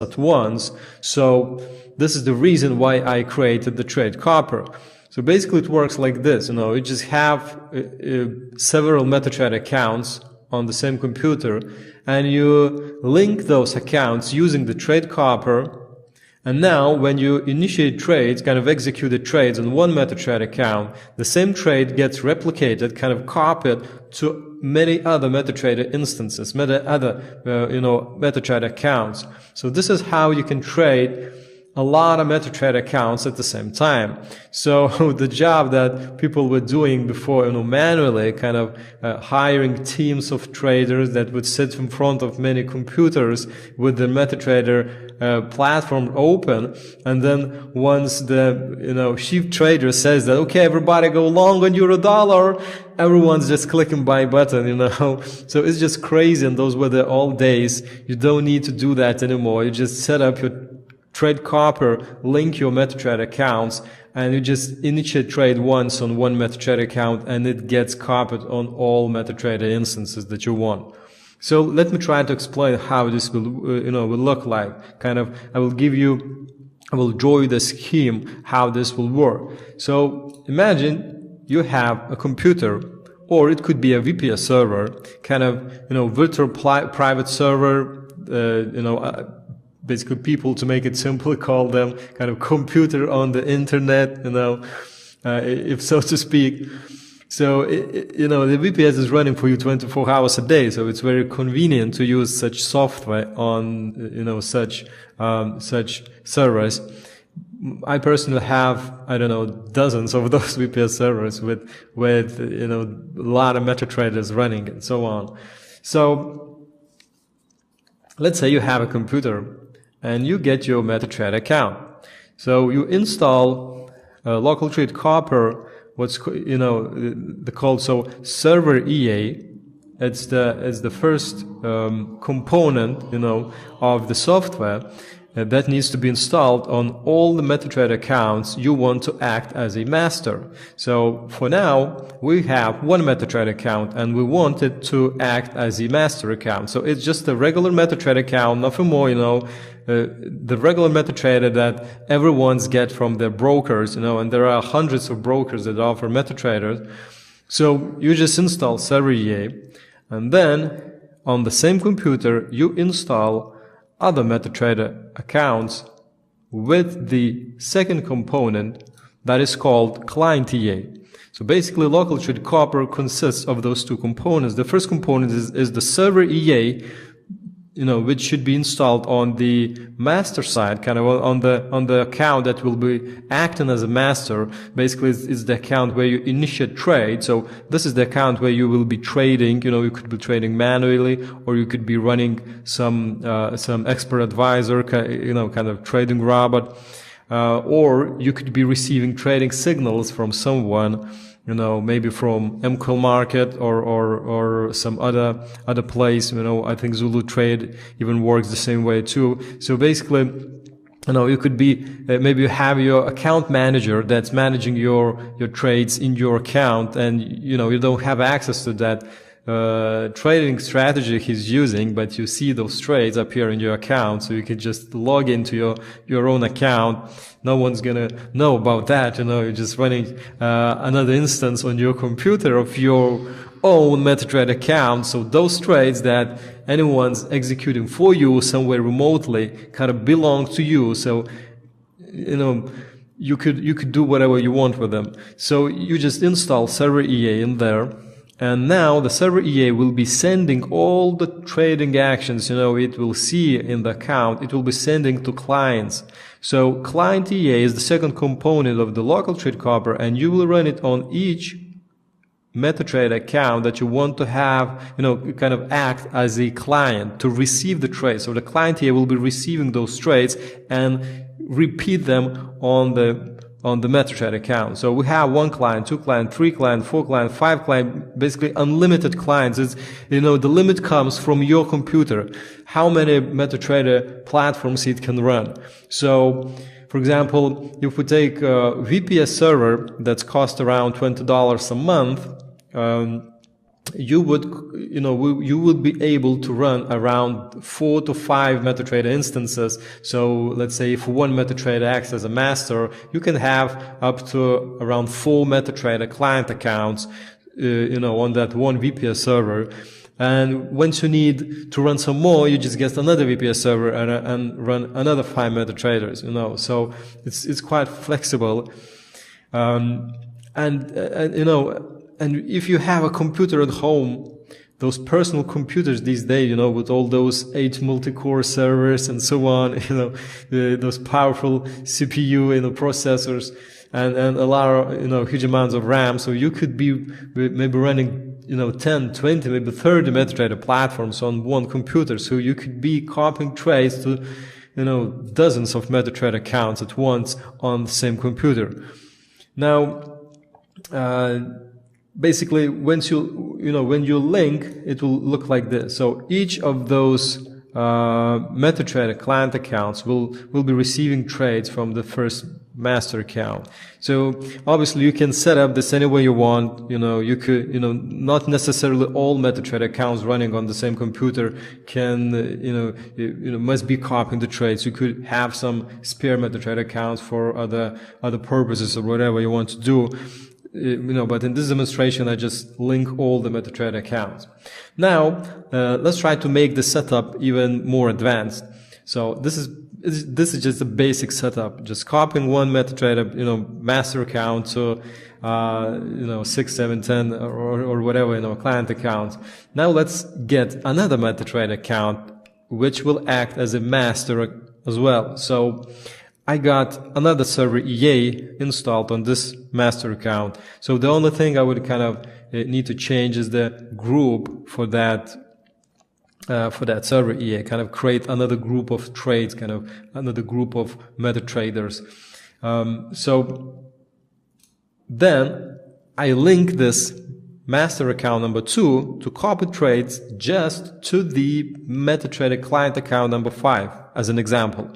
at once. So this is the reason why I created the Trade Copier. So basically it works like this, you just have several MetaTrader accounts on the same computer, and you link those accounts using the Trade Copier. And now when you initiate trades, kind of executed trades on one MetaTrader account, the same trade gets replicated, kind of copied to many other MetaTrader instances, MetaTrader accounts. So this is how you can trade a lot of MetaTrader accounts at the same time. So the job that people were doing before, manually, kind of hiring teams of traders that would sit in front of many computers with the MetaTrader platform open, and then once the chief trader says that, okay, everybody go long on euro-dollar, everyone's just clicking buy button, So it's just crazy, and those were the old days. You don't need to do that anymore. You just set up your Trade Copier, link your MetaTrader accounts, and you just initiate trade once on one MetaTrader account, and it gets copied on all MetaTrader instances that you want. So let me try to explain how this will, will look like. I will draw you the scheme how this will work. So imagine you have a computer, or it could be a VPS server, virtual private server, basically people, to make it simple, call them kind of computer on the internet, if so to speak. So, the VPS is running for you 24 hours a day, so it's very convenient to use such software on, such servers. I personally have, dozens of those VPS servers with, a lot of MetaTraders running and so on. So, let's say you have a computer and you get your MetaTrader account. So you install local Trade Copier, the called server EA. It's the first component, of the software that needs to be installed on all the MetaTrader accounts you want to act as a master. So for now, we have one MetaTrader account and we want it to act as a master account. So it's just a regular MetaTrader account, nothing more, the regular MetaTrader that everyone's get from their brokers, and there are hundreds of brokers that offer MetaTraders. So you just install server EA, and then on the same computer, you install other MetaTrader accounts with the second component that is called client EA. So basically, local Trade Copier consists of those two components. The first component is the server EA, which should be installed on the master side, kind of on the account that will be acting as a master. Basically, it's the account where you initiate trade. So this is the account where you will be trading. You could be trading manually, or you could be running some expert advisor, kind of trading robot, or you could be receiving trading signals from someone, maybe from MCOL market or some other place. I think Zulu Trade even works the same way too. So basically, you could be, maybe you have your account manager that's managing your trades in your account, and, you don't have access to that trading strategy he's using, but you see those trades appear in your account, so you can just log into your own account. No one's gonna know about that, you're just running another instance on your computer of your own MetaTrader account. So those trades that anyone's executing for you somewhere remotely kind of belong to you. So, you could do whatever you want with them. So you just install server EA in there. And now the server EA will be sending all the trading actions, it will see in the account, it will be sending to clients. So client EA is the second component of the local Trade Copier, and you will run it on each MetaTrader account that you want to have, kind of act as a client to receive the trade. So the client EA will be receiving those trades and repeat them on the MetaTrader account. So we have 1 client, 2 client, 3 client, 4 client, 5 client, basically unlimited clients. It's, the limit comes from your computer, how many MetaTrader platforms it can run. So, for example, if we take a VPS server that's cost around $20 a month, you would, you would be able to run around 4 to 5 MetaTrader instances. So let's say if one MetaTrader acts as a master, you can have up to around 4 MetaTrader client accounts, on that one VPS server. And once you need to run some more, you just get another VPS server and run another 5 MetaTraders, so it's quite flexible. And if you have a computer at home, those personal computers these days, with all those 8 multi-core servers and so on, those powerful CPU, processors and a lot of, huge amounts of RAM. So you could be maybe running, 10, 20, maybe 30 MetaTrader platforms on one computer. So you could be copying trades to, dozens of MetaTrader accounts at once on the same computer. Now, basically, when you link, it will look like this. So each of those MetaTrader client accounts will be receiving trades from the first master account. So obviously you can set up this any way you want. You could, not necessarily all MetaTrader accounts running on the same computer can, must be copying the trades. You could have some spare MetaTrader accounts for other purposes or whatever you want to do. But in this demonstration, I just link all the MetaTrader accounts. Now, let's try to make the setup even more advanced. So this is just a basic setup, just copying one MetaTrader, master account to, 6, 7, 10 or whatever, client account. Now let's get another MetaTrader account, which will act as a master as well. So I got another server EA installed on this master account. So the only thing I would kind of need to change is the group for that server EA, kind of create another group of trades, kind of another group of MetaTraders. So then I link this master account number 2 to copy trades just to the MetaTrader client account number 5 as an example.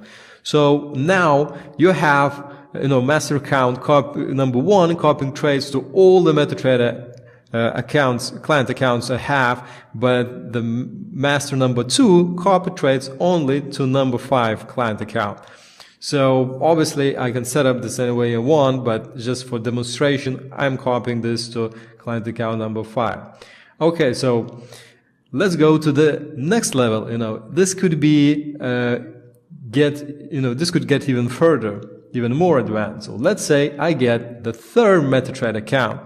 So now you have, master account number 1 copying trades to all the MetaTrader client accounts I have, but the master number 2 copy trades only to number 5 client account. So obviously I can set up this any way I want, but just for demonstration, I'm copying this to client account number 5. Okay, so let's go to the next level. This could be, this could get even further, even more advanced. So let's say I get the third MetaTrader account,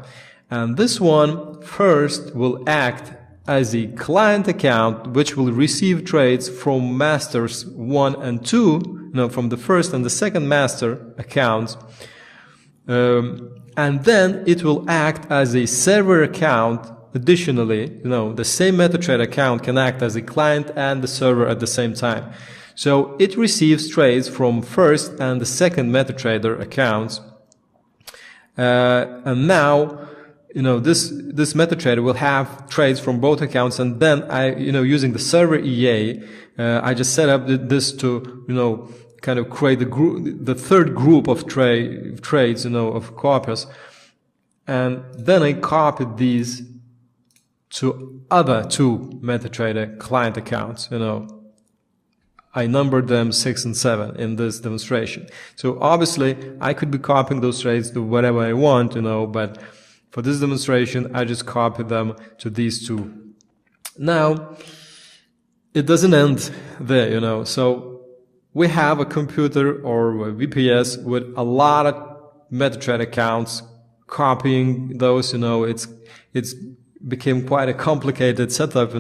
and this one first will act as a client account which will receive trades from masters 1 and 2, from the first and the second master accounts, and then it will act as a server account. Additionally, the same MetaTrader account can act as a client and the server at the same time. So it receives trades from first and the second MetaTrader accounts. And now, this MetaTrader will have trades from both accounts. And then using the server EA, I just set up this to, kind of create the third group of trades, of copiers. And then I copied these to other 2 MetaTrader client accounts, I numbered them 6 and 7 in this demonstration. So obviously I could be copying those trades to whatever I want, but for this demonstration, I just copied them to these 2. Now, it doesn't end there, So we have a computer or a VPS with a lot of MetaTrader accounts, copying those, it's became quite a complicated setup,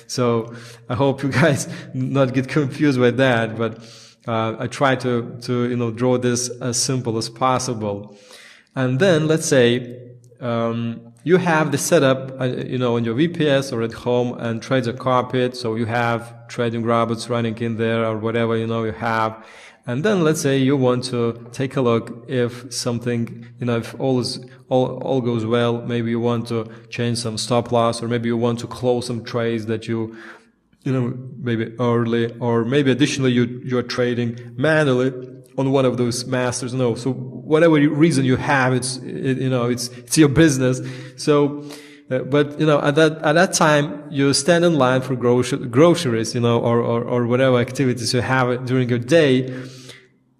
so I hope you guys not get confused by that, but I try to draw this as simple as possible. And then let's say you have the setup on your VPS or at home, and trades are copied, so you have trading robots running in there or whatever you have. And then let's say you want to take a look if something, if all goes well, maybe you want to change some stop loss, or maybe you want to close some trades that maybe early, or maybe additionally you're trading manually on one of those masters. So whatever reason you have, it's your business. So but at that time you stand in line for groceries, or whatever activities you have during your day.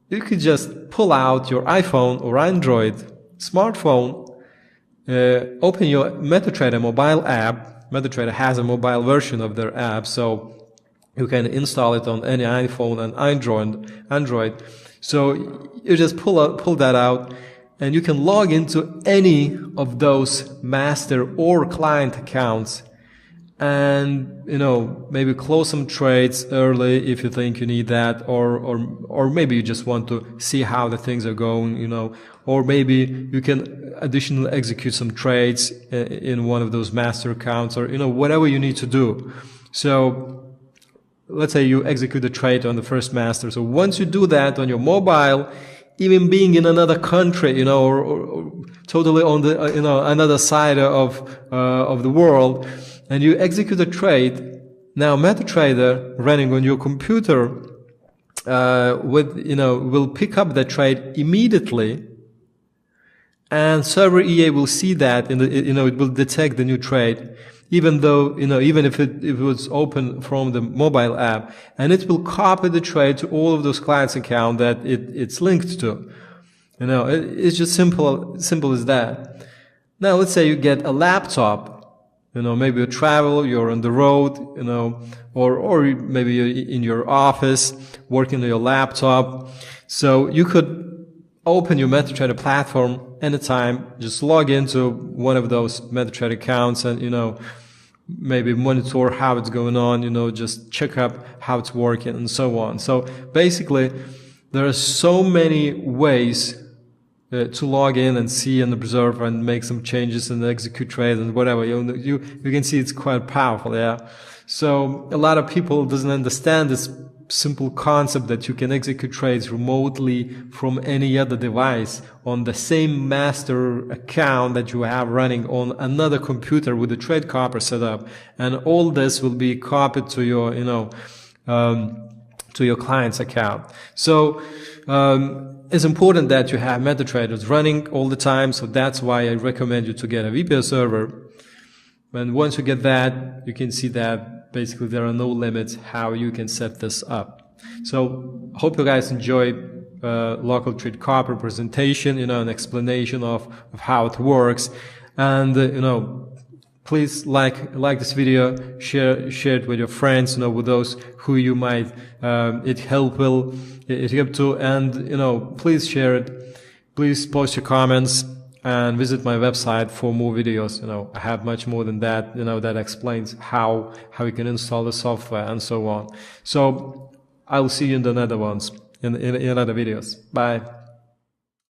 You could just pull out your iPhone or Android smartphone, open your MetaTrader mobile app. MetaTrader has a mobile version of their app, so you can install it on any iPhone and Android. So you just pull that out, and you can log into any of those master or client accounts, and maybe close some trades early if you think you need that, or maybe you just want to see how the things are going, or maybe you can additionally execute some trades in one of those master accounts, or whatever you need to do. So let's say you execute a trade on the first master. So once you do that on your mobile, even being in another country, or totally on the another side of the world, and you execute a trade, now MetaTrader running on your computer will pick up that trade immediately, and server EA will see that it will detect the new trade, even though even if it was open from the mobile app, and it will copy the trade to all of those clients' account that it's linked to. It's just simple as that. Now let's say you get a laptop. Maybe you travel, you're on the road, or maybe you're in your office working on your laptop. So you could open your MetaTrader platform anytime, just log into one of those MetaTrader accounts and, maybe monitor how it's going on, just check up how it's working and so on. So basically, there are so many ways to log in and see and observe and make some changes and execute trades and whatever. You can see it's quite powerful, yeah. So a lot of people doesn't understand this simple concept that you can execute trades remotely from any other device on the same master account that you have running on another computer with the Trade Copier setup, and all this will be copied to your to your client's account. So it's important that you have MetaTraders running all the time, so that's why I recommend you to get a VPS server. And once you get that, you can see that basically there are no limits how you can set this up. So hope you guys enjoy local Trade Copier presentation, an explanation of how it works. And please like this video, share it with your friends, with those who you might it help to, and please share it. Please post your comments and visit my website for more videos. I have much more than that, that explains how you can install the software and so on. So I'll see you in the other ones, in other videos. Bye.